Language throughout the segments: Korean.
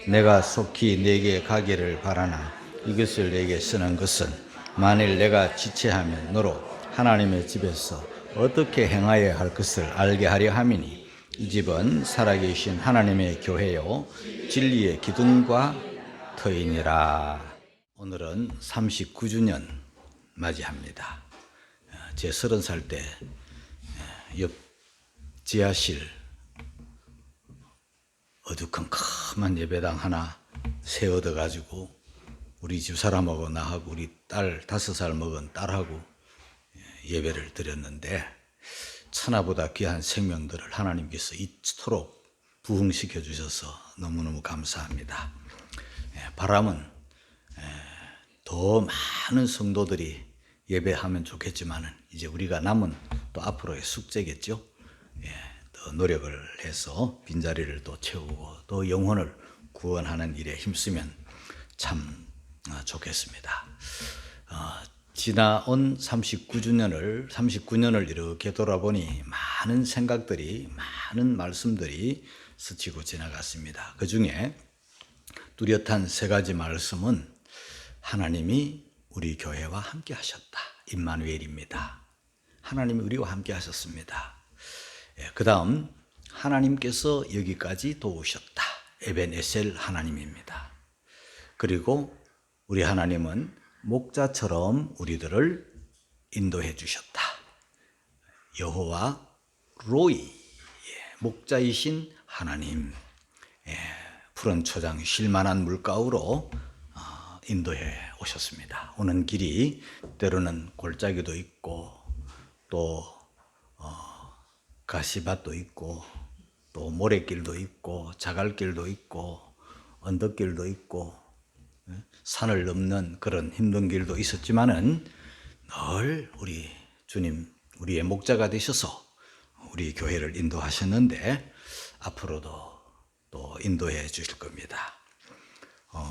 내가 속히 내게 가기를 바라나 이것을 내게 쓰는 것은 만일 내가 지체하면 너로 하나님의 집에서 어떻게 행하여야 할 것을 알게 하려 함이니 이 집은 살아계신 하나님의 교회요 진리의 기둥과 터이니라. 오늘은 39주년 맞이합니다. 제 30살 때 옆 지하실 어두컴컴한 예배당 하나 새 얻어가지고 우리 집사람하고 나하고 우리 딸 5살 먹은 딸하고 예배를 드렸는데 천하보다 귀한 생명들을 하나님께서 이토록 부흥시켜 주셔서 너무너무 감사합니다. 바람은 더 많은 성도들이 예배하면 좋겠지만은 이제 우리가 남은 또 앞으로의 숙제겠죠. 더 노력을 해서 빈자리를 또 채우고 또 영혼을 구원하는 일에 힘쓰면 참 좋겠습니다. 지나온 39년을 이렇게 돌아보니 많은 생각들이, 많은 말씀들이 스치고 지나갔습니다. 그 중에 뚜렷한 3가지 말씀은 하나님이 우리 교회와 함께 하셨다. 임마누엘입니다. 하나님이 우리와 함께 하셨습니다. 그 다음 하나님께서 여기까지 도우셨다. 에벤에셀 하나님입니다. 그리고 우리 하나님은 목자처럼 우리들을 인도해 주셨다. 여호와 로이, 목자이신 하나님, 푸른 초장 쉴만한 물가으로 인도해 오셨습니다. 오는 길이 때로는 골짜기도 있고 또 가시밭도 있고 또 모래길도 있고 자갈길도 있고 언덕길도 있고 산을 넘는 그런 힘든 길도 있었지만은 늘 우리 주님 우리의 목자가 되셔서 우리 교회를 인도하셨는데 앞으로도 또 인도해 주실 겁니다.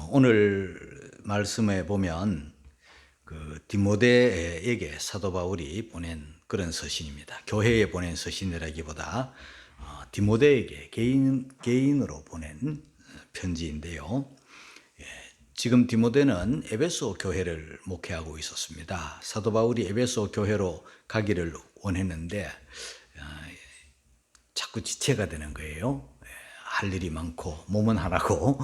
오늘 말씀에 보면 그 디모데에게 사도 바울이 보낸 그런 서신입니다. 교회에 보낸 서신이라기보다 디모데에게 개인으로 보낸 편지인데요. 지금 디모데는 에베소 교회를 목회하고 있었습니다. 사도 바울이 에베소 교회로 가기를 원했는데 자꾸 지체가 되는 거예요. 할 일이 많고 몸은 하나고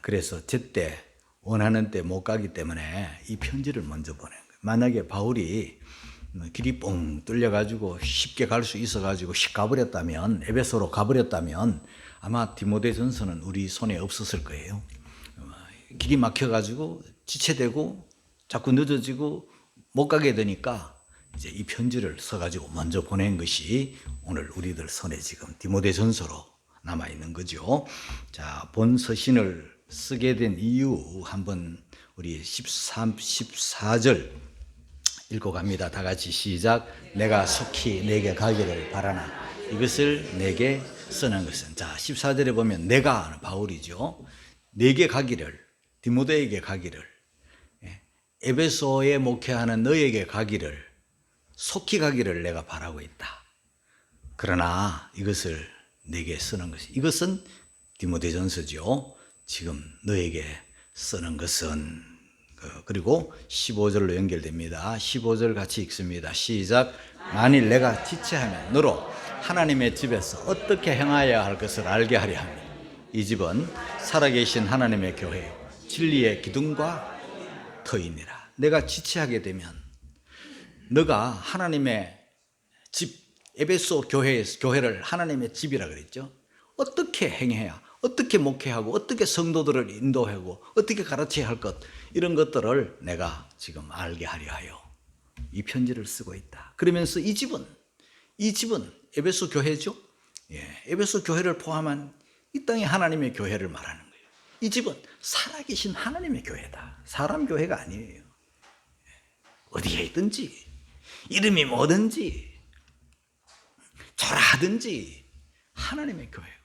그래서 제때 원하는 때 못 가기 때문에 이 편지를 먼저 보낸 거예요. 만약에 바울이 길이 뻥 뚫려가지고 쉽게 갈 수 있어가지고 가버렸다면 에베소로 가버렸다면 아마 디모데전서는 우리 손에 없었을 거예요. 길이 막혀가지고 지체되고 자꾸 늦어지고 못 가게 되니까 이제 이 편지를 써가지고 먼저 보낸 것이 오늘 우리들 손에 지금 디모데전서로 남아 있는 거죠. 자, 본 서신을 쓰게 된 이유 한번 우리 14절 읽어갑니다. 다 같이 시작. 내가 속히 내게 가기를 바라나 이것을 내게 쓰는 것은. 자, 14절에 보면 내가 바울이죠. 내게 가기를, 디모데에게 가기를, 에베소에 목회하는 너에게 가기를, 속히 가기를 내가 바라고 있다. 그러나 이것을 내게 쓰는 것이, 이것은 디모데전서죠. 지금 너에게 쓰는 것은. 그리고 15절로 연결됩니다. 15절 같이 읽습니다. 시작. 만일 내가 지체하면 너로 하나님의 집에서 어떻게 행하여야 할 것을 알게 하려 하니 이 집은 살아계신 하나님의 교회요 진리의 기둥과 터이니라. 내가 지체하게 되면 너가 하나님의 집, 에베소 교회를 하나님의 집이라 그랬죠. 어떻게 행해야, 어떻게 목회하고, 어떻게 성도들을 인도하고, 어떻게 가르쳐야 할 것, 이런 것들을 내가 지금 알게 하려 하여 이 편지를 쓰고 있다. 그러면서 이 집은 에베소 교회죠. 에베소 교회를 포함한 이 땅의 하나님의 교회를 말하는 거예요. 이 집은 살아계신 하나님의 교회다. 사람 교회가 아니에요. 어디에 있든지, 이름이 뭐든지, 절하든지 하나님의 교회고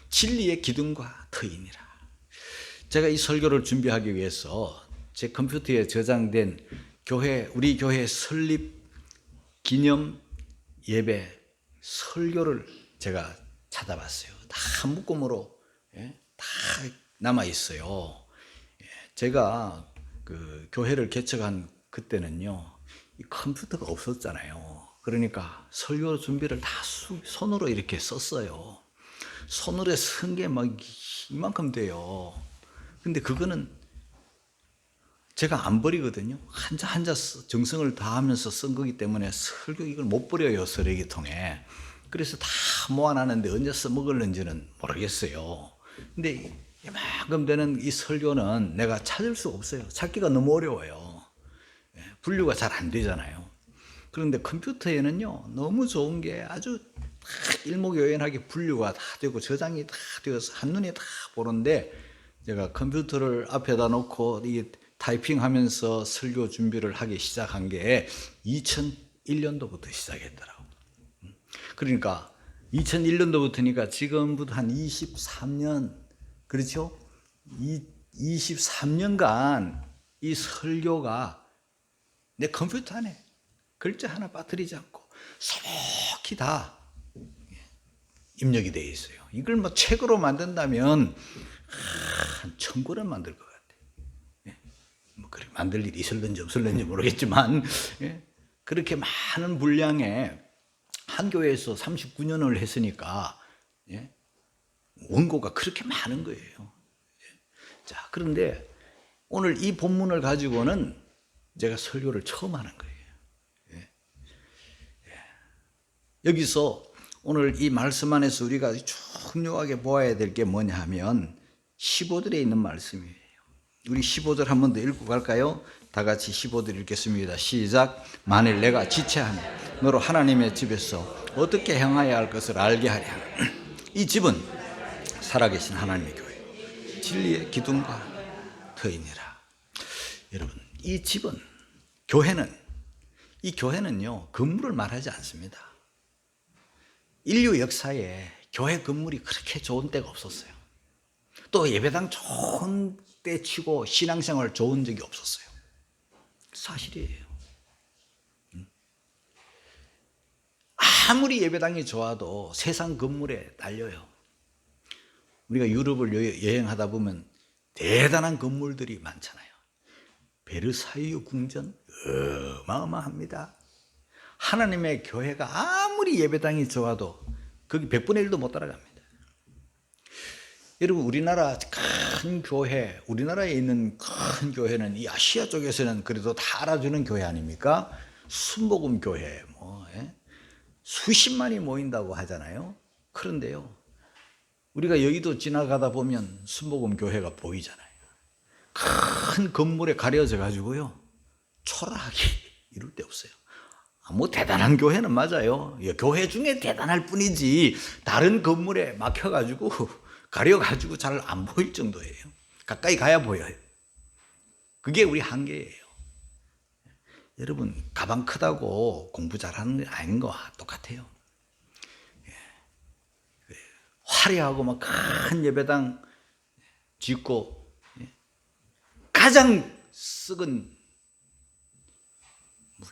진리의 기둥과 터이니라. 제가 이 설교를 준비하기 위해서 제 컴퓨터에 저장된 우리 교회 설립 기념 예배 설교를 제가 찾아봤어요. 다 묶음으로 다 남아 있어요. 제가 그 교회를 개척한 그때는요, 이 컴퓨터가 없었잖아요. 그러니까 설교 준비를 다 손으로 이렇게 썼어요. 손으로 쓴 게 막 이만큼 돼요. 근데 그거는 제가 안 버리거든요. 한자 한자 정성을 다하면서 쓴 거기 때문에 설교 이걸 못 버려요, 쓰레기통에. 그래서 다 모아놨는데 언제 써먹을는지는 모르겠어요. 근데 이만큼 되는 이 설교는 내가 찾을 수 없어요. 찾기가 너무 어려워요. 분류가 잘 안 되잖아요. 그런데 컴퓨터에는요, 너무 좋은 게 아주 일목요연하게 분류가 다 되고 저장이 다 되어서 한눈에 다 보는데, 제가 컴퓨터를 앞에다 놓고 이 타이핑하면서 설교 준비를 하기 시작한 게 2001년도부터 시작했더라고. 그러니까 2001년도부터니까 지금부터 한 23년, 그렇죠? 23년간 이 설교가 내 컴퓨터 안에 글자 하나 빠뜨리지 않고 소복히 다 입력이 되어 있어요. 이걸 뭐 책으로 만든다면 한 1000권은 만들 것 같아요. 뭐 그렇게 만들 일이 있을는지 없을는지 모르겠지만, 그렇게 많은 분량의 한 교회에서 39년을 했으니까 원고가 그렇게 많은 거예요. 자, 그런데 오늘 이 본문을 가지고는 제가 설교를 처음 하는 거예요. 여기서 오늘 이 말씀 안에서 우리가 중요하게 보아야 될 게 뭐냐 하면 15절에 있는 말씀이에요. 우리 15절 한 번 더 읽고 갈까요? 다 같이 15절 읽겠습니다. 시작. 만일 내가 지체하면 너로 하나님의 집에서 어떻게 행하여야 할 것을 알게 하랴. 이 집은 살아계신 하나님의 교회, 진리의 기둥과 터이니라. 여러분, 이 집은, 이 교회는요, 건물을 말하지 않습니다. 인류 역사에 교회 건물이 그렇게 좋은 때가 없었어요. 또 예배당 좋은 때 치고 신앙생활 좋은 적이 없었어요. 사실이에요. 아무리 예배당이 좋아도 세상 건물에 딸려요. 우리가 유럽을 여행하다 보면 대단한 건물들이 많잖아요. 베르사유 궁전 어마어마합니다. 하나님의 교회가 아무리 예배당이 좋아도 거기 100분의 1도 못 따라갑니다. 여러분, 우리나라 큰 교회, 우리나라에 있는 큰 교회는 이 아시아 쪽에서는 그래도 다 알아주는 교회 아닙니까? 순복음 교회, 수십만이 모인다고 하잖아요. 그런데요, 우리가 여의도 지나가다 보면 순복음 교회가 보이잖아요. 큰 건물에 가려져 가지고요, 초라하게 이룰 데 없어요. 뭐 대단한 교회는 맞아요. 교회 중에 대단할 뿐이지 다른 건물에 막혀가지고 가려가지고 잘 안 보일 정도예요. 가까이 가야 보여요. 그게 우리 한계예요. 여러분, 가방 크다고 공부 잘하는 게 아닌 거와 똑같아요. 화려하고 막 큰 예배당 짓고 가장 썩은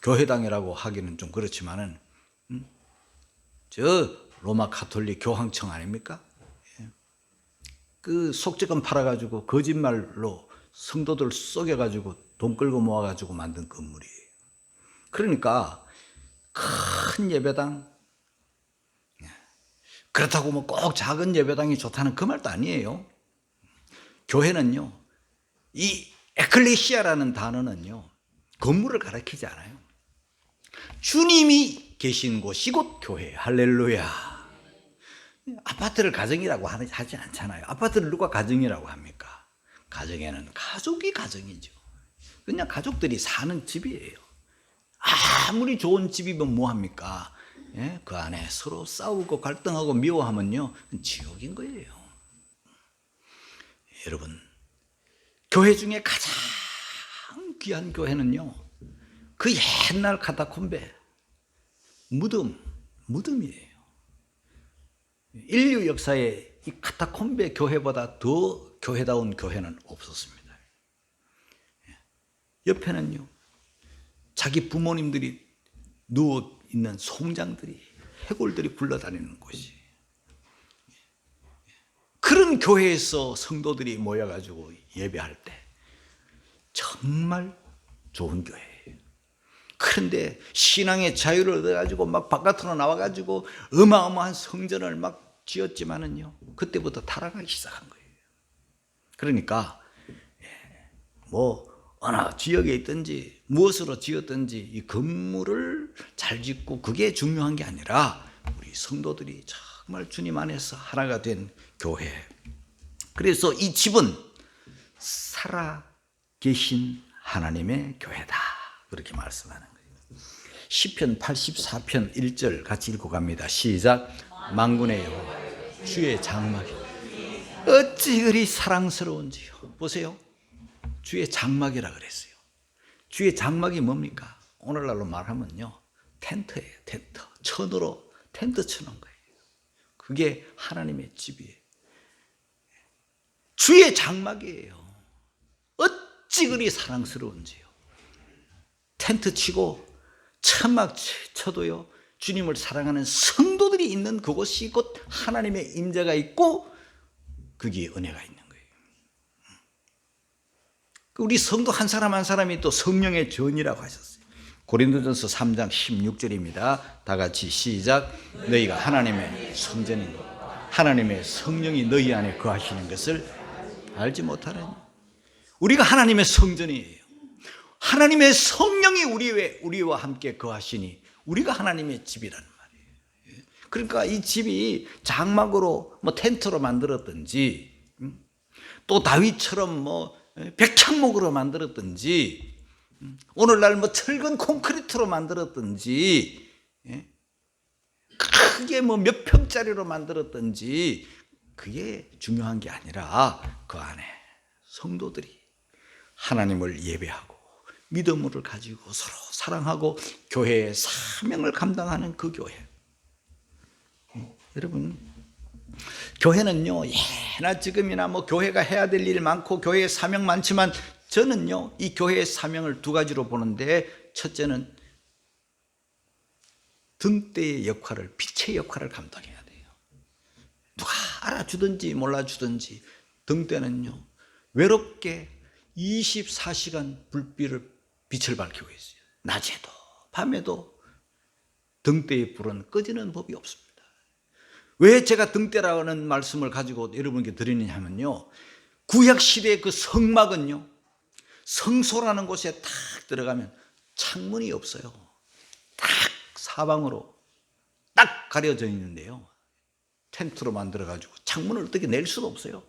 교회당이라고 하기는 좀 그렇지만은, 저 로마 가톨릭 교황청 아닙니까? 그 속죄금 팔아가지고 거짓말로 성도들 속여가지고 돈 끌고 모아가지고 만든 건물이에요. 그러니까 큰 예배당, 그렇다고 뭐 꼭 작은 예배당이 좋다는 그 말도 아니에요. 교회는요, 이 에클레시아라는 단어는요, 건물을 가리키지 않아요. 주님이 계신 곳이 곧 교회예요. 할렐루야. 아파트를 가정이라고 하지 않잖아요. 아파트를 누가 가정이라고 합니까? 가정에는 가족이 가정이죠. 그냥 가족들이 사는 집이에요. 아무리 좋은 집이면 뭐합니까? 그 안에 서로 싸우고 갈등하고 미워하면요, 지옥인 거예요. 여러분, 교회 중에 가장 귀한 교회는요, 그 옛날 카타콤베 무덤이에요. 인류 역사에 이 카타콤베 교회보다 더 교회다운 교회는 없었습니다. 옆에는요, 자기 부모님들이 누워 있는 송장들이, 해골들이 굴러다니는 곳이, 그런 그런 교회에서 성도들이 모여가지고 예배할 때 정말 좋은 교회예요. 그런데 신앙의 자유를 얻어가지고 막 바깥으로 나와가지고 어마어마한 성전을 막 지었지만은요, 그때부터 타락하기 시작한 거예요. 그러니까 뭐 어느 지역에 있든지 무엇으로 지었든지 이 건물을 잘 짓고 그게 중요한 게 아니라 우리 성도들이 정말 주님 안에서 하나가 된 교회. 그래서 이 집은 살아 계신 하나님의 교회다, 그렇게 말씀하는 거예요. 시편 84편 1절 같이 읽고 갑니다. 시작. 만군의 여호와 주의 장막이 어찌 그리 사랑스러운지요. 보세요, 주의 장막이라 그랬어요. 주의 장막이 뭡니까? 오늘날로 말하면요, 텐트예요. 텐트. 천으로 텐트 쳐놓은 거예요. 그게 하나님의 집이에요. 주의 장막이에요. 어찌 그리 사랑스러운지요. 텐트 치고 천막 쳐도요, 주님을 사랑하는 성도들이 있는 그곳이 곧 하나님의 임재가 있고 거기에 은혜가 있는 거예요. 우리 성도 한 사람 한 사람이 또 성령의 전이라고 하셨어요. 고린도전서 3장 16절입니다. 다 같이 시작. 너희가 하나님의 성전인 것, 하나님의 성령이 너희 안에 거하시는 것을 알지 못하느니. 우리가 하나님의 성전이에요. 하나님의 성령이 우리와 함께 거하시니 우리가 하나님의 집이라는 말이에요. 그러니까 이 집이 장막으로 뭐 텐트로 만들었든지, 또 다윗처럼 뭐 백향목으로 만들었든지, 오늘날 뭐 철근 콘크리트로 만들었든지, 크게 뭐 몇 평짜리로 만들었든지, 그게 중요한 게 아니라 그 안에 성도들이 하나님을 예배하고 믿음을 가지고 서로 사랑하고 교회의 사명을 감당하는 그 교회. 여러분, 교회는요, 예나 지금이나 뭐 교회가 해야 될 일 많고 교회의 사명 많지만, 저는요 이 교회의 사명을 두 가지로 보는데, 첫째는 등대의 역할을, 빛의 역할을 감당해야 돼요. 누가 알아주든지 몰라주든지 등대는요 외롭게 24시간 빛을 밝히고 있어요. 낮에도 밤에도 등대의 불은 꺼지는 법이 없습니다. 왜 제가 등대라는 말씀을 가지고 여러분께 드리느냐 하면요, 구약시대의 그 성막은요, 성소라는 곳에 딱 들어가면 창문이 없어요. 딱 사방으로 딱 가려져 있는데요, 텐트로 만들어가지고 창문을 어떻게 낼 수도 없어요.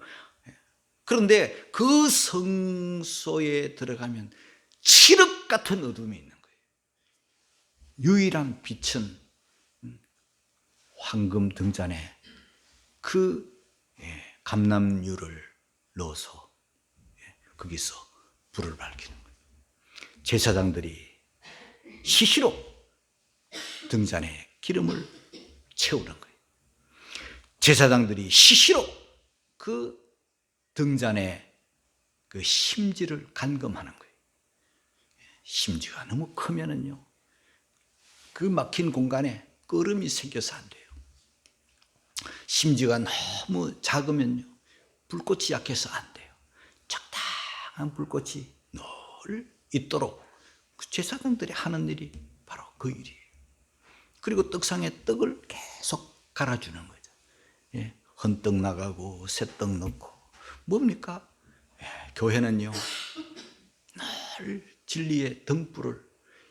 그런데 그 성소에 들어가면 칠흑 같은 어둠이 있는 거예요. 유일한 빛은 황금 등잔에 그 감람유를 넣어서 거기서 불을 밝히는 거예요. 제사장들이 시시로 등잔에 기름을 채우는 거예요. 제사장들이 시시로 그 등잔에 그 심지를 감금하는 거예요. 심지가 너무 크면은요, 그 막힌 공간에 끓음이 생겨서 안 돼요. 심지가 너무 작으면요, 불꽃이 약해서 안 돼요. 적당한 불꽃이 늘 있도록 그 제사장들이 하는 일이 바로 그 일이에요. 그리고 떡상에 떡을 계속 갈아주는 거죠. 헌떡 나가고 새떡 넣고. 뭡니까? 교회는요 늘 진리의 등불을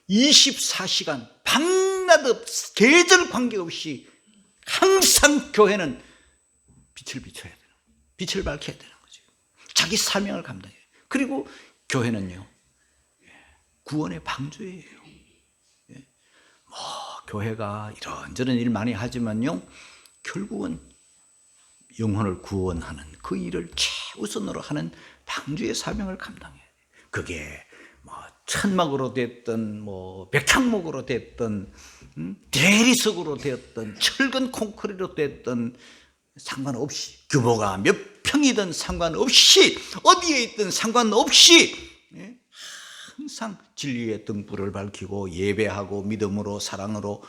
24시간 밤낮 계절 관계없이 항상 교회는 빛을 비춰야 되는 거예요. 빛을 밝혀야 되는 거죠. 자기 사명을 감당해요. 그리고 교회는요 구원의 방주예요. 뭐 교회가 이런저런 일 많이 하지만요, 결국은 영혼을 구원하는 그 일을 최우선으로 하는 방주의 사명을 감당해야 돼요. 그게 뭐 천막으로 됐든 뭐 백향목으로 됐든 대리석으로 됐든 철근 콘크리트로 됐든 상관없이, 규모가 몇 평이든 상관없이, 어디에 있든 상관없이 항상 진리의 등불을 밝히고 예배하고 믿음으로 사랑으로,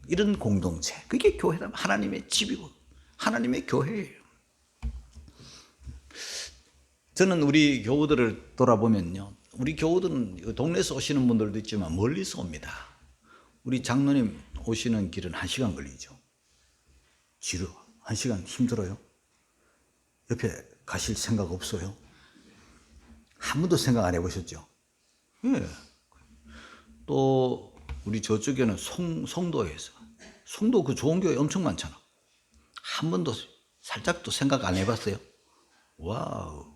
이런 공동체, 그게 교회라, 하나님의 집이고 하나님의 교회예요. 저는 우리 교우들을 돌아보면요, 우리 교우들은 동네에서 오시는 분들도 있지만 멀리서 옵니다. 우리 장로님 오시는 길은 1시간 걸리죠. 지루, 1시간 힘들어요. 옆에 가실 생각 없어요? 한 번도 생각 안 해보셨죠? 예. 또 우리 저쪽에는 송도에서, 송도 그 좋은 교회 엄청 많잖아. 한 번도 살짝도 생각 안 해봤어요? 와우.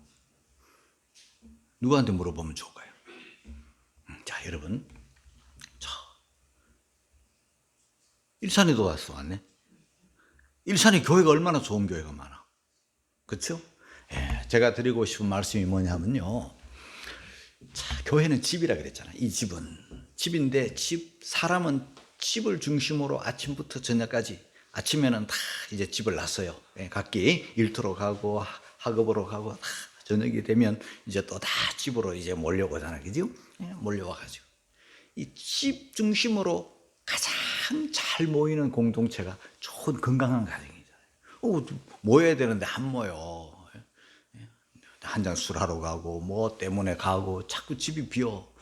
누구한테 물어보면 좋을까요? 자, 여러분, 자, 일산에도 왔네. 일산에 교회가 얼마나 좋은 교회가 많아. 그렇죠? 예, 제가 드리고 싶은 말씀이 뭐냐면요, 자, 교회는 집이라 그랬잖아요. 이 집은 집인데, 사람은 집을 중심으로 아침부터 저녁까지, 아침에는 다 이제 집을 놨어요. 예, 각기 일터로 가고 학업으로 가고, 다 저녁이 되면 이제 또 다 집으로 이제 몰려오잖아요. 그죠? 예, 몰려와가지고 이 집 중심으로 가장 잘 모이는 공동체가 좋은 건강한 가정이잖아요. 모여야 되는데 안 모여. 한 잔 술하러 가고 뭐 때문에 가고 자꾸 집이 비어.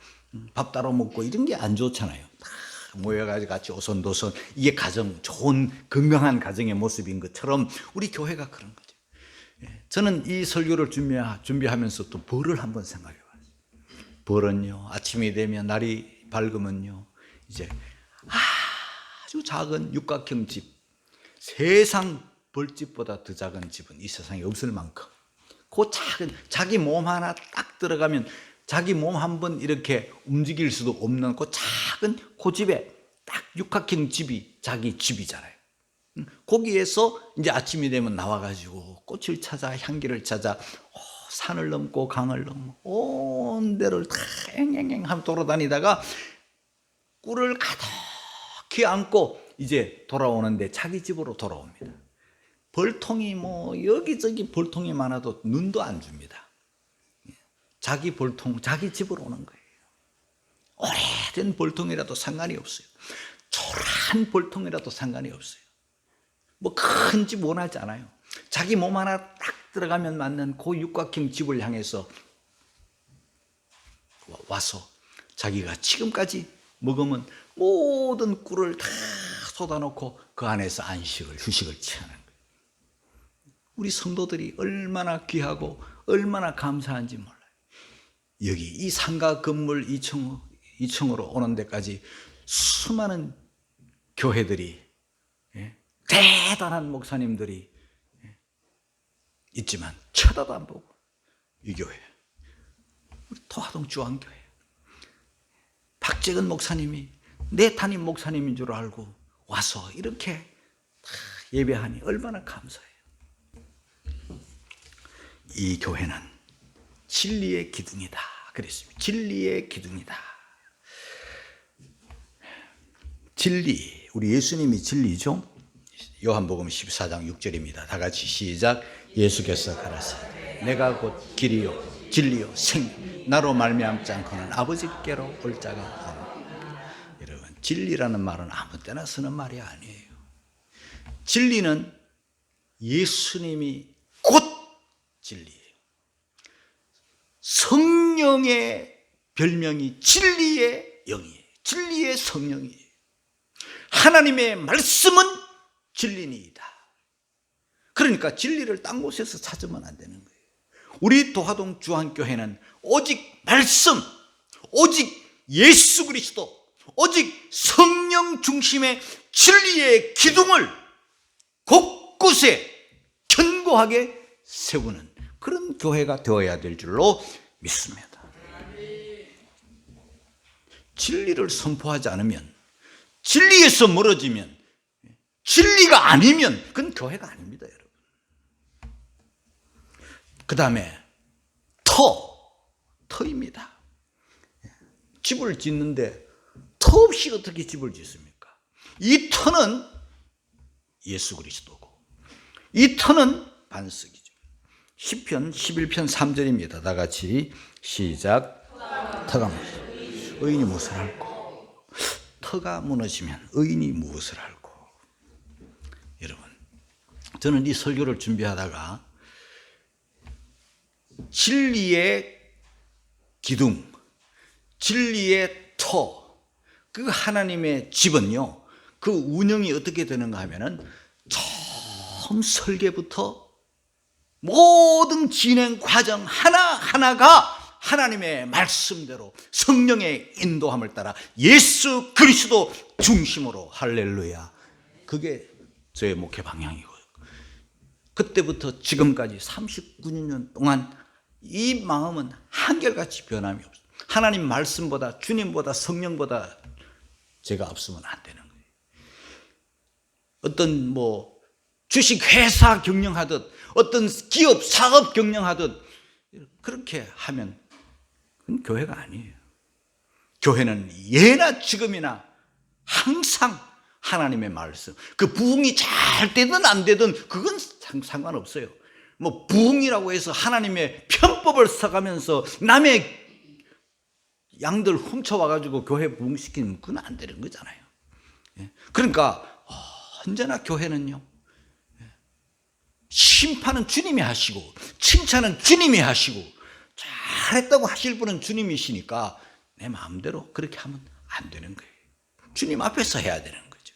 밥 따로 먹고 이런 게 안 좋잖아요. 다 모여가지고 같이 오손도손, 이게 가정, 좋은 건강한 가정의 모습인 것처럼 우리 교회가 그런 거죠. 저는 이 설교를 준비하면서 또 벌을 한번 생각해 봤어요. 벌은요, 아침이 되면 날이 밝으면요, 이제 아주 작은 육각형 집, 세상 벌집보다 더 작은 집은 이 세상에 없을 만큼, 그 작은, 자기 몸 하나 딱 들어가면 자기 몸 한번 이렇게 움직일 수도 없는 그 작은 그 집에 딱 육각형 집이 자기 집이잖아요. 거기에서 이제 아침이 되면 나와가지고 꽃을 찾아, 향기를 찾아, 산을 넘고 강을 넘고 온 데를 다 앵앵앵 하면 돌아다니다가 꿀을 가득히 안고 이제 돌아오는데 자기 집으로 돌아옵니다. 벌통이 뭐 여기저기 벌통이 많아도 눈도 안 줍니다. 자기 벌통, 자기 집으로 오는 거예요. 오래된 벌통이라도 상관이 없어요. 초라한 벌통이라도 상관이 없어요. 뭐 큰 집 원하지 않아요. 자기 몸 하나 딱 들어가면 맞는 그 육각형 집을 향해서 와서 자기가 지금까지 먹으면 모든 꿀을 다 쏟아놓고 그 안에서 휴식을 취하는 거예요. 우리 성도들이 얼마나 귀하고 얼마나 감사한지 몰라요. 여기 이 상가 건물 2층으로 오는 데까지 수많은 교회들이, 대단한 목사님들이 있지만 쳐다도 안 보고 이 교회, 우리 도화동 주안교회 박재근 목사님이 내 담임 목사님인 줄 알고 와서 이렇게 다 예배하니 얼마나 감사해요. 이 교회는 진리의 기둥이다 그랬습니다. 진리의 기둥이다. 진리, 우리 예수님이 진리죠. 요한복음 14장 6절입니다. 다 같이 시작. 예수께서 가라사대 내가 곧 길이요 진리요 생, 나로 말미암지 않고는 아버지께로 올 자가 없느니라. 여러분, 진리라는 말은 아무 때나 쓰는 말이 아니에요. 진리는 예수님이 곧 진리예요. 성령의 별명이 진리의 영이에요. 진리의 성령이에요. 하나님의 말씀은 진리니이다. 그러니까 진리를 딴 곳에서 찾으면 안 되는 거예요. 우리 도화동 주안교회는 오직 말씀, 오직 예수 그리스도, 오직 성령 중심의 진리의 기둥을 곳곳에 견고하게 세우는 그런 교회가 되어야 될 줄로 믿습니다. 진리를 선포하지 않으면, 진리에서 멀어지면, 진리가 아니면 그건 교회가 아닙니다, 여러분. 그 다음에 터입니다. 집을 짓는데 터 없이 어떻게 집을 짓습니까? 이 터는 예수 그리스도고 이 터는 반석이죠. 시편 11편 3절입니다. 다 같이 시작. 터가 무너지면 의인이 무엇을 할꼬? 터가 무너지면 의인이 무엇을 할꼬? 여러분, 저는 이 설교를 준비하다가 진리의 기둥, 진리의 터, 그 하나님의 집은요, 그 운영이 어떻게 되는가 하면은 처음 설계부터 모든 진행 과정 하나하나가 하나님의 말씀대로 성령의 인도함을 따라 예수 그리스도 중심으로, 할렐루야. 그게 저의 목회 방향이고요. 그때부터 지금까지 39년 동안 이 마음은 한결같이 변함이 없어요. 하나님 말씀보다, 주님보다, 성령보다 제가 앞서면 안 되는 거예요. 어떤 뭐 주식 회사 경영하듯, 어떤 기업 사업 경영하듯 그렇게 하면 그건 교회가 아니에요. 교회는 예나 지금이나 항상 하나님의 말씀, 그 부흥이 잘 되든 안 되든 그건 상관없어요. 뭐 부흥이라고 해서 하나님의 편법을 써가면서 남의 양들 훔쳐와가지고 교회 부흥시키면 그건 안 되는 거잖아요. 그러니까 언제나 교회는요, 심판은 주님이 하시고 칭찬은 주님이 하시고 잘했다고 하실 분은 주님이시니까 내 마음대로 그렇게 하면 안 되는 거예요. 주님 앞에서 해야 되는 거죠.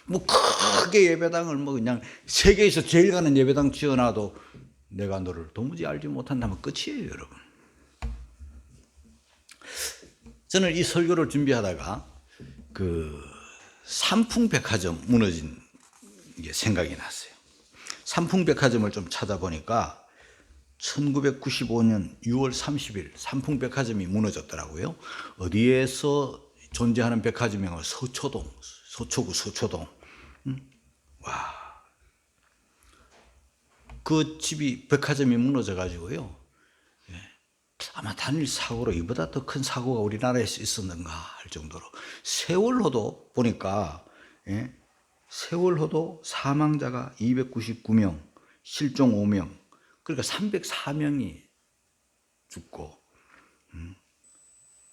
뭐 크게 예배당을 뭐 그냥 세계에서 제일 가는 예배당 지어놔도 내가 너를 도무지 알지 못한다면 끝이에요, 여러분. 저는 이 설교를 준비하다가 그 삼풍백화점 무너진 게 생각이 났어요. 삼풍백화점을 좀 찾아보니까 1995년 6월 30일 삼풍백화점이 무너졌더라고요. 어디에서 존재하는 백화점이면 서초동, 서초구 서초동. 와, 그 집이 백화점이 무너져 가지고요. 아마 단일 사고로 이보다 더 큰 사고가 우리나라에서 있었는가 할 정도로, 세월호도 보니까, 세월호도 사망자가 299명, 실종 5명, 그러니까 304명이 죽고,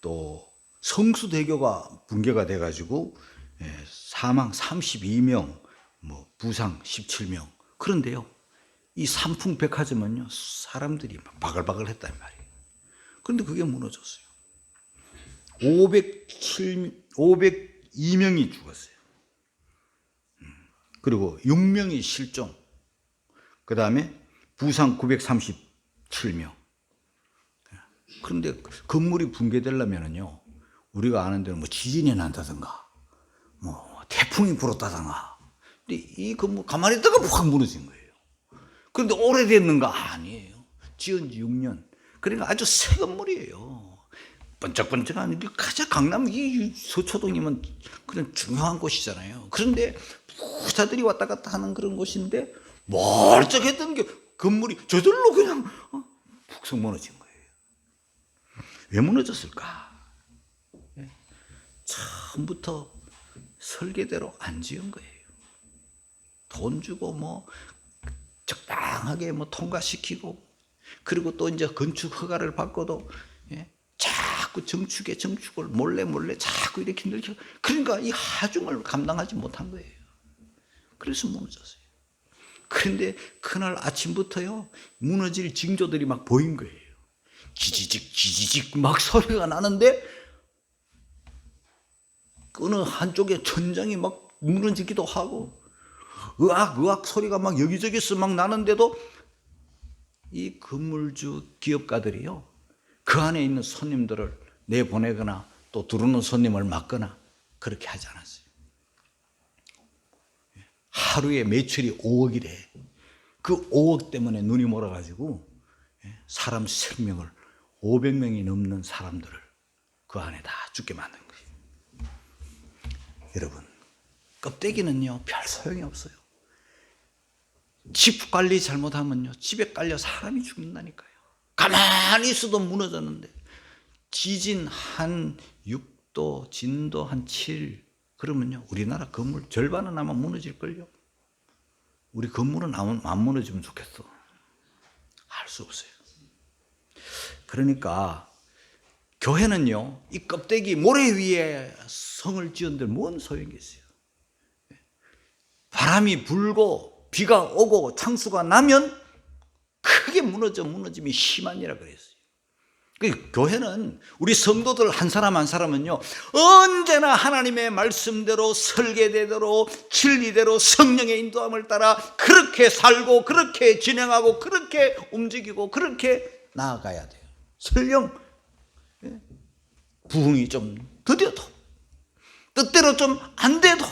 또 성수대교가 붕괴가 돼가지고 사망 32명, 뭐 부상 17명. 그런데요, 이 삼풍백화점은요, 사람들이 막 바글바글 했단 말이에요. 그런데 그게 무너졌어요. 502명이 죽었어요. 그리고 6명이 실종. 그 다음에 부상 937명. 그런데 건물이 붕괴되려면요, 우리가 아는 대로 뭐 지진이 난다든가, 뭐 태풍이 불었다든가. 근데 이 건물 가만히 있다가 확 무너진 거예요. 그런데 오래됐는가? 아니에요. 지은 지 6년. 그러니까 아주 새 건물이에요. 번쩍번쩍한, 가장 강남 이 서초동이면 그런 중요한 곳이잖아요. 그런데 부자들이 왔다 갔다 하는 그런 곳인데 멀쩡했던 게 건물이 저절로 그냥 푹 무너진 거예요. 왜 무너졌을까? 처음부터 설계대로 안 지은 거예요. 돈 주고 뭐 적당하게 뭐 통과시키고, 그리고 또 이제 건축 허가를 받고도 자꾸 정축을 몰래 자꾸 이렇게 늘려. 그러니까 이 하중을 감당하지 못한 거예요. 그래서 무너졌어요. 그런데 그날 아침부터요, 무너질 징조들이 막 보인 거예요. 지지직 막 소리가 나는데 어느 한쪽에 천장이 막 무너지기도 하고, 으악 소리가 막 여기저기서 막 나는데도 이 건물주 기업가들이요, 그 안에 있는 손님들을 내보내거나 또 들어오는 손님을 막거나 그렇게 하지 않았어요. 하루에 매출이 5억이래. 그 5억 때문에 눈이 멀어가지고 사람 생명을, 500명이 넘는 사람들을 그 안에 다 죽게 만든 거예요. 여러분, 껍데기는요 별 소용이 없어요. 집 관리 잘못하면요, 집에 깔려 사람이 죽는다니까요. 가만히 있어도 무너졌는데, 지진 한 6도, 진도 한 7, 그러면요 우리나라 건물 절반은 아마 무너질걸요. 우리 건물은 안 무너지면 좋겠어. 할 수 없어요. 그러니까 교회는요, 이 껍데기 모래 위에 성을 지은들 뭔 소용이 있어요. 바람이 불고 비가 오고 창수가 나면 크게 무너짐이 심하니라 그랬어요. 그 교회는 우리 성도들 한 사람 한 사람은요, 언제나 하나님의 말씀대로 설계대로 진리대로 성령의 인도함을 따라 그렇게 살고 그렇게 진행하고 그렇게 움직이고 그렇게 나아가야 돼요. 설령 부흥이 좀 더뎌도 뜻대로 좀 안 돼도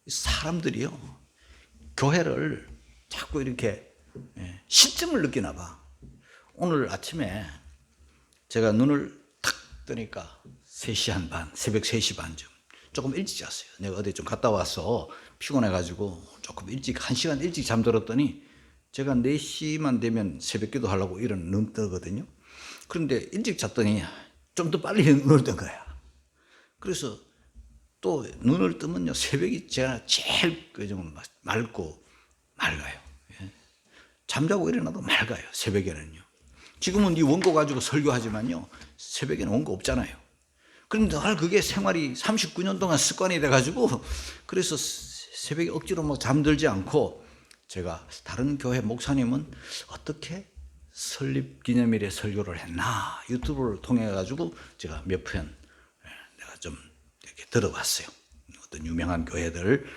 사람들이요, 교회를 자꾸 이렇게 시점을 느끼나 봐. 오늘 아침에 제가 눈을 탁 뜨니까 3시 반, 새벽 3시 반쯤. 조금 일찍 잤어요. 내가 어디 좀 갔다 와서 피곤해가지고 조금 일찍, 1시간 일찍 잠들었더니 제가 4시만 되면 새벽 기도 하려고 일어나 눈 뜨거든요. 그런데 일찍 잤더니 좀 더 빨리 눈을 뜬 거야. 그래서 또 눈을 뜨면요, 새벽이 제가 제일 좀 맑고 맑아요. 잠자고 일어나도 맑아요, 새벽에는요. 지금은 이 원고 가지고 설교하지만요, 새벽에는 원고 없잖아요. 그런데 늘 그게 생활이 39년 동안 습관이 돼가지고, 그래서 새벽에 억지로 뭐 잠들지 않고, 제가 다른 교회 목사님은 어떻게 설립 기념일에 설교를 했나 유튜브를 통해 가지고 제가 몇 편 내가 좀 이렇게 들어봤어요. 어떤 유명한 교회들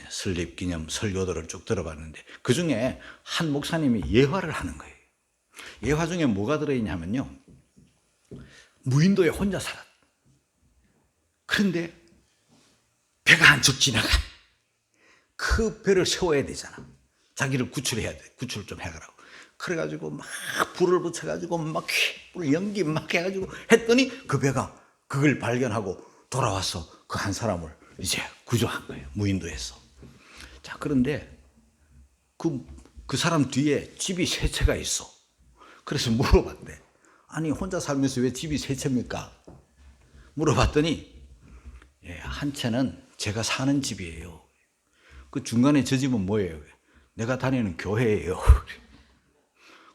설립 기념 설교들을 쭉 들어봤는데, 그 중에 한 목사님이 예화를 하는 거예요. 예화 중에 뭐가 들어있냐면요, 무인도에 혼자 살았. 그런데 배가 한척 지나가. 그 배를 세워야 되잖아. 자기를 구출해야 돼. 구출 좀 해가라고. 그래가지고 막 불을 붙여가지고 막 불 연기 막 해가지고 했더니 그 배가 그걸 발견하고 돌아와서 그 한 사람을 이제 구조한 거예요, 무인도에서. 자, 그런데 그 사람 뒤에 집이 3채가 있어. 그래서 물어봤대. 아니, 혼자 살면서 왜 집이 3채입니까? 물어봤더니 한 채는 제가 사는 집이에요. 그 중간에 저 집은 뭐예요? 내가 다니는 교회예요.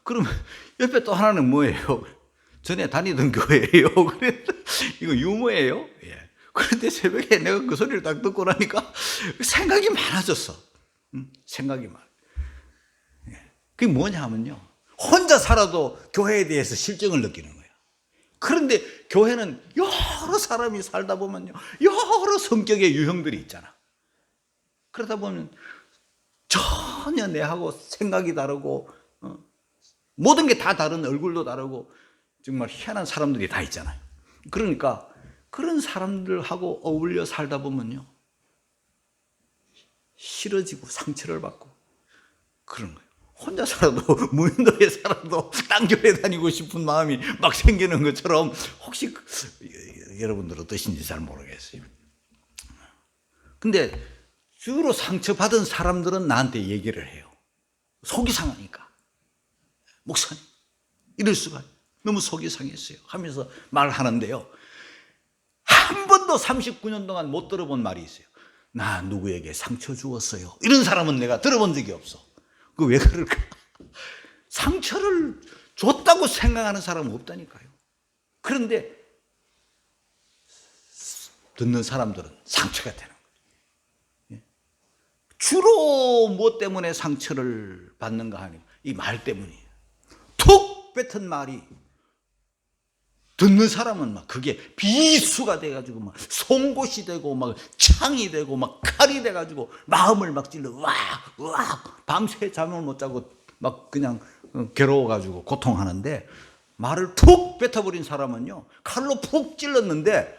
그러면 옆에 또 하나는 뭐예요? 전에 다니던 교회예요. 그래, 이거 유머예요? 예. 그런데 새벽에 내가 그 소리를 딱 듣고 나니까 생각이 많아졌어. 생각이 많아. 예. 그게 뭐냐 하면요, 혼자 살아도 교회에 대해서 실정을 느끼는 거예요. 그런데 교회는 여러 사람이 살다 보면요, 여러 성격의 유형들이 있잖아. 그러다 보면 전혀 내하고 생각이 다르고 모든 게 다 다른, 얼굴도 다르고 정말 희한한 사람들이 다 있잖아요. 그러니까 그런 사람들하고 어울려 살다 보면요, 싫어지고 상처를 받고 그런 거예요. 혼자 살아도 무인도에 살아도 딴 교회 다니고 싶은 마음이 막 생기는 것처럼, 혹시 여러분들 어떠신지 잘 모르겠어요. 근데 주로 상처받은 사람들은 나한테 얘기를 해요. 속이 상하니까. 목사님, 이럴 수가, 너무 속이 상했어요 하면서 말하는데요, 한 번도 39년 동안 못 들어본 말이 있어요. 나 누구에게 상처 주었어요. 이런 사람은 내가 들어본 적이 없어. 그 왜 그럴까? 상처를 줬다고 생각하는 사람은 없다니까요. 그런데 듣는 사람들은 상처가 되는 거예요. 주로 무엇 때문에 상처를 받는가 하니 이 말 때문이에요. 툭 뱉은 말이 듣는 사람은 막 그게 비수가 돼가지고 막 송곳이 되고 막 창이 되고 막 칼이 돼가지고 마음을 막 찔러 으악 밤새 잠을 못 자고 막 그냥 괴로워가지고 고통하는데, 말을 툭 뱉어버린 사람은요, 칼로 푹 찔렀는데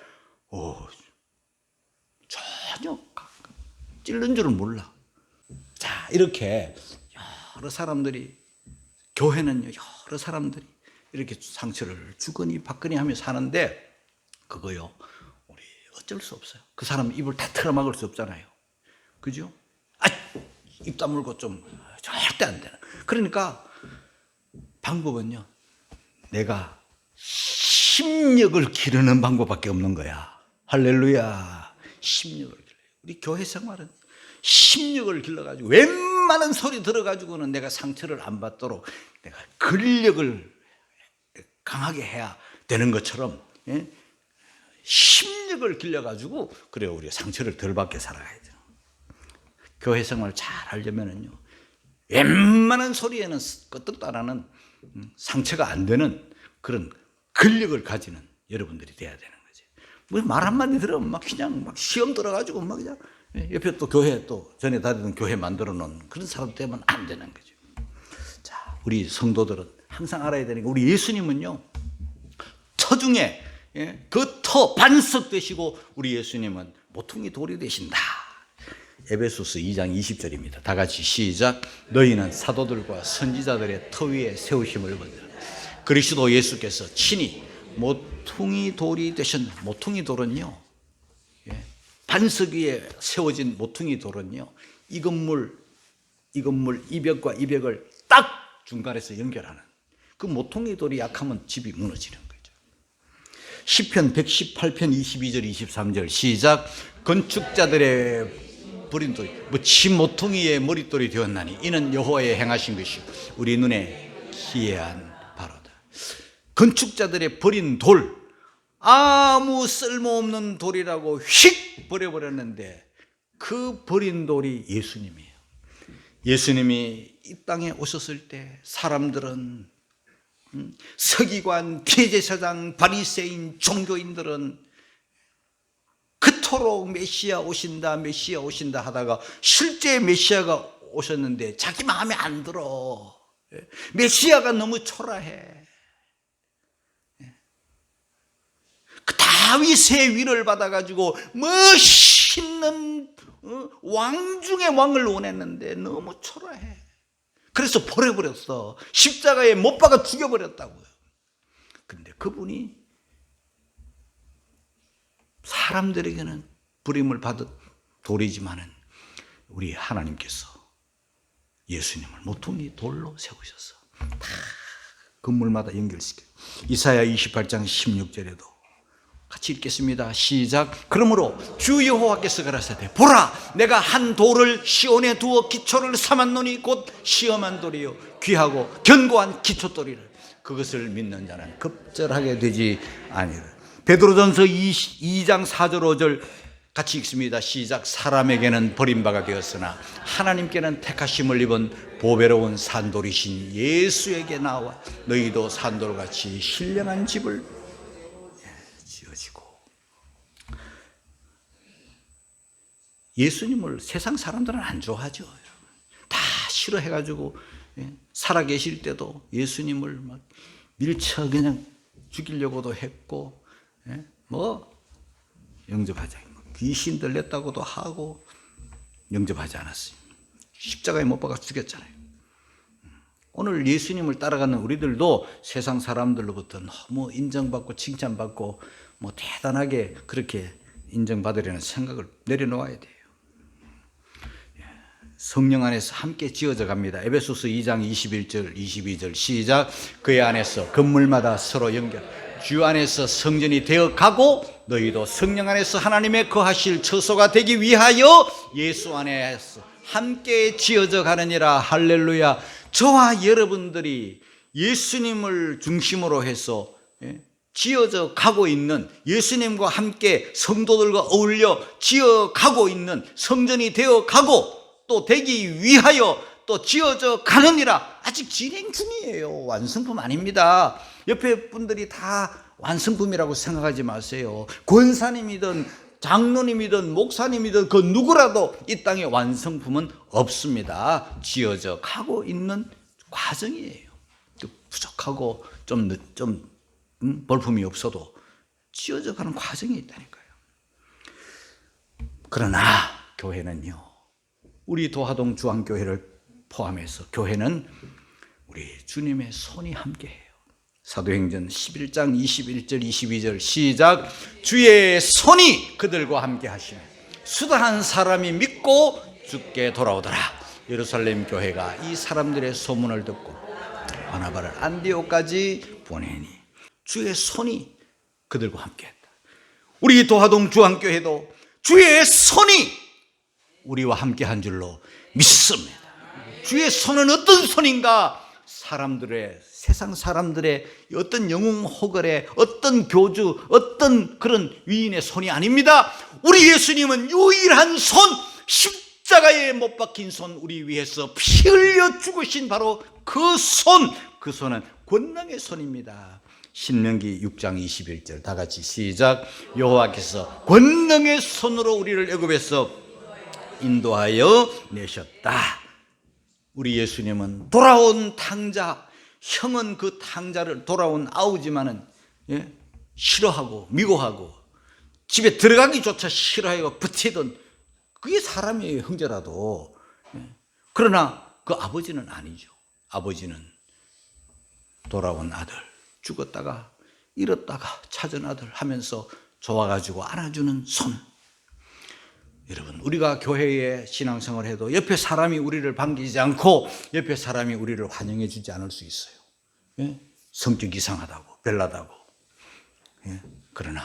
전혀 찔른 줄은 몰라. 자, 이렇게 여러 사람들이, 교회는요, 여러 사람들이 이렇게 상처를 주거니 받거니 하며 사는데, 그거요, 우리 어쩔 수 없어요. 그 사람 입을 다 틀어막을 수 없잖아요. 그죠? 입 다물고 좀 절대 안 되는. 그러니까 방법은요, 내가 심력을 기르는 방법밖에 없는 거야. 할렐루야. 심력을 길러. 우리 교회 생활은 심력을 길러가지고 웬만한 소리 들어가지고는 내가 상처를 안 받도록 내가 근력을 강하게 해야 되는 것처럼, 힘력을 길러가지고 그래 우리가 상처를 덜 받게 살아가야 돼요. 교회 생활을 잘 하려면은요, 웬만한 소리에는 끄떡도 안 하는 상처가 안 되는 그런 근력을 가지는 여러분들이 돼야 되는 거지. 뭐 말 한마디 들으면 막 그냥 막 시험 들어가지고 막 그냥 옆에 또 교회 또 전에 다니던 교회 만들어 놓은 그런 사람 되면 안 되는 거죠. 자, 우리 성도들은 항상 알아야 되는 게 우리 예수님은요, 터 중에 그 터 반석 되시고 우리 예수님은 모퉁이 돌이 되신다. 에베소서 2장 20절입니다. 다 같이 시작. 너희는 사도들과 선지자들의 터 위에 세우심을 받으라. 그리스도 예수께서 친히 모퉁이 돌이 되셨다. 모퉁이 돌은요, 반석 위에 세워진 모퉁이 돌은요, 이 건물 이 벽과 이 벽을 딱 중간에서 연결하는 그 모퉁이 돌이 약하면 집이 무너지는 거죠. 시편 118편 22절 23절 시작. 건축자들의 버린 돌이 치 모퉁이의 머릿돌이 되었나니 이는 여호와의 행하신 것이요 우리 눈에 기이한 바로다. 건축자들의 버린 돌, 아무 쓸모없는 돌이라고 휙 버려버렸는데 그 버린 돌이 예수님이에요. 예수님이 이 땅에 오셨을 때 사람들은, 서기관, 대제사장, 바리새인, 종교인들은 그토록 메시아 오신다 메시아 오신다 하다가 실제 메시아가 오셨는데 자기 마음에 안 들어. 메시아가 너무 초라해. 그 다윗의 위를 받아가지고 멋있는 왕 중의 왕을 원했는데 너무 초라해. 그래서 버려버렸어. 십자가에 못 박아 죽여버렸다고요. 근데 그분이 사람들에게는 부림을 받은 돌이지만은 우리 하나님께서 예수님을 모퉁이 돌로 세우셨어. 다 건물마다 연결시켜. 이사야 28장 16절에도 같이 읽겠습니다. 시작. 그러므로 주 여호와께서 가라사대 보라 내가 한 돌을 시온에 두어 기초를 삼았노니 곧 시험한 돌이요 귀하고 견고한 기초돌이라. 그것을 믿는 자는 급절하게 되지 아니라. 베드로전서 2장 4절 5절 같이 읽습니다. 시작. 사람에게는 버림바가 되었으나 하나님께는 택하심을 입은 보배로운 산돌이신 예수에게 나와 너희도 산돌같이 신령한 집을 지어지고. 예수님을 세상 사람들은 안 좋아하죠. 다 싫어해가지고 살아계실 때도 예수님을 막 밀쳐 그냥 죽이려고도 했고, 뭐 영접하지 않고 귀신 들렸다고도 하고 영접하지 않았어요. 십자가에 못 박아 죽였잖아요. 오늘 예수님을 따라가는 우리들도 세상 사람들로부터 너무 인정받고 칭찬받고 뭐 대단하게 그렇게 인정받으려는 생각을 내려놓아야 돼요. 성령 안에서 함께 지어져 갑니다. 에베소서 2장 21절 22절 시작. 그의 안에서 건물마다 서로 연결, 주 안에서 성전이 되어 가고 너희도 성령 안에서 하나님의 거하실 처소가 되기 위하여 예수 안에서 함께 지어져 가느니라. 할렐루야. 저와 여러분들이 예수님을 중심으로 해서 지어져 가고 있는, 예수님과 함께 성도들과 어울려 지어 가고 있는 성전이 되어 가고 또 되기 위하여 또 지어져 가느니라. 아직 진행 중이에요. 완성품 아닙니다. 옆에 분들이 다 완성품이라고 생각하지 마세요. 권사님이든 장로님이든 목사님이든 그 누구라도 이 땅에 완성품은 없습니다. 지어져 가고 있는 과정이에요. 부족하고 좀 볼품이 없어도 지어져 가는 과정이 있다니까요. 그러나 교회는요, 우리 도하동 주한교회를 포함해서 교회는 우리 주님의 손이 함께해요. 사도행전 11장 21절 22절 시작. 주의 손이 그들과 함께 하시며 수단한 사람이 믿고 주께 돌아오더라. 예루살렘 교회가 이 사람들의 소문을 듣고 바나바를 안디옥까지 보내니 주의 손이 그들과 함께했다. 우리 도하동 주한교회도 주의 손이 우리와 함께한 줄로 믿습니다. 주의 손은 어떤 손인가? 사람들의 세상 사람들의 어떤 영웅 호걸의 어떤 교주, 어떤 그런 위인의 손이 아닙니다. 우리 예수님은 유일한 손, 십자가에 못 박힌 손, 우리 위해서 피 흘려 죽으신 바로 그 손, 그 손은 권능의 손입니다. 신명기 6장 21절 다 같이 시작. 여호와께서 권능의 손으로 우리를 애굽에서 인도하여 내셨다. 우리 예수님은 돌아온 탕자, 형은 그 탕자를 돌아온 아우지만은 싫어하고 미워하고 집에 들어가기조차 싫어하고 버티던 그게 사람이에요, 형제라도. 그러나 그 아버지는 아니죠. 아버지는 돌아온 아들, 죽었다가 잃었다가 찾은 아들 하면서 좋아가지고 안아주는 손. 여러분, 우리가 교회에 신앙생활을 해도 옆에 사람이 우리를 반기지 않고 옆에 사람이 우리를 환영해 주지 않을 수 있어요. 성격 이상하다고, 별나다고. 그러나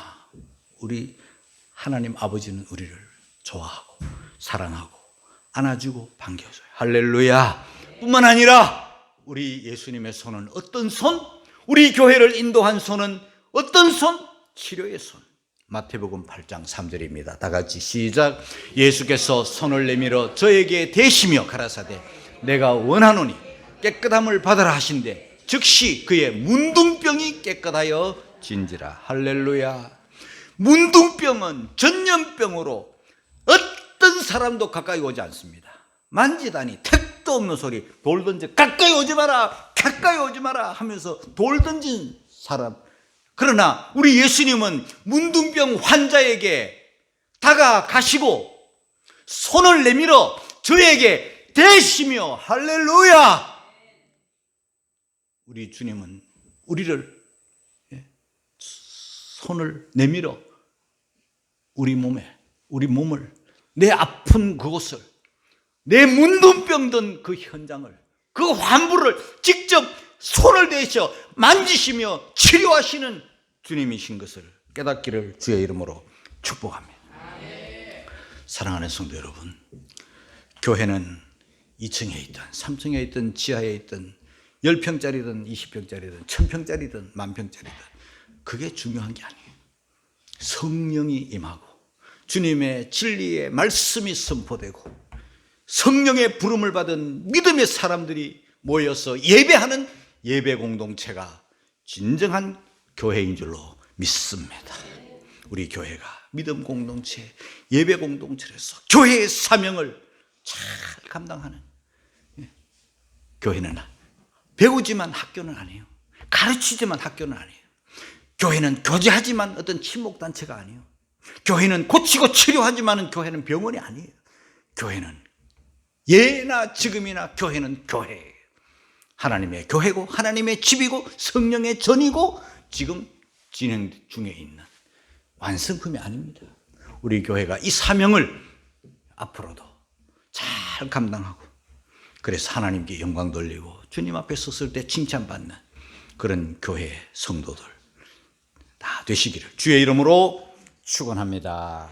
우리 하나님 아버지는 우리를 좋아하고 사랑하고 안아주고 반겨줘요. 할렐루야. 뿐만 아니라 우리 예수님의 손은 어떤 손? 우리 교회를 인도한 손은 어떤 손? 치료의 손. 마태복음 8장 3절입니다. 다 같이 시작. 예수께서 손을 내밀어 저에게 대시며 가라사대 내가 원하노니 깨끗함을 받으라 하신대 즉시 그의 문둥병이 깨끗하여 진지라. 할렐루야. 문둥병은 전염병으로 어떤 사람도 가까이 오지 않습니다. 만지다니 택도 없는 소리, 돌 던져 가까이 오지 마라, 가까이 오지 마라 하면서 돌 던진 사람. 그러나 우리 예수님은 문둥병 환자에게 다가가시고 손을 내밀어 저에게 대시며 할렐루야. 우리 주님은 우리를 손을 내밀어 우리 몸을 내 아픈 그곳을 내 문둥병 든 그 현장을 그 환부를 직접 손을 대셔 만지시며 치료하시는 주님이신 것을 깨닫기를 주의 이름으로 축복합니다. 사랑하는 성도 여러분, 교회는 2층에 있든 3층에 있든 지하에 있든 10평짜리든 20평짜리든 1000평짜리든 10,000평짜리든 그게 중요한 게 아니에요. 성령이 임하고 주님의 진리의 말씀이 선포되고 성령의 부름을 받은 믿음의 사람들이 모여서 예배하는 예배 공동체가 진정한 교회인 줄로 믿습니다. 우리 교회가 믿음 공동체, 예배 공동체에서 교회의 사명을 잘 감당하는, 교회는 배우지만 학교는 아니에요. 가르치지만 학교는 아니에요. 교회는 교제하지만 어떤 친목단체가 아니에요. 교회는 고치고 치료하지만 교회는 병원이 아니에요. 교회는 예나 지금이나 교회는 교회예요. 하나님의 교회고 하나님의 집이고 성령의 전이고 지금 진행 중에 있는 완성품이 아닙니다. 우리 교회가 이 사명을 앞으로도 잘 감당하고 그래서 하나님께 영광 돌리고 주님 앞에 섰을 때 칭찬받는 그런 교회 성도들 다 되시기를 주의 이름으로 축원합니다.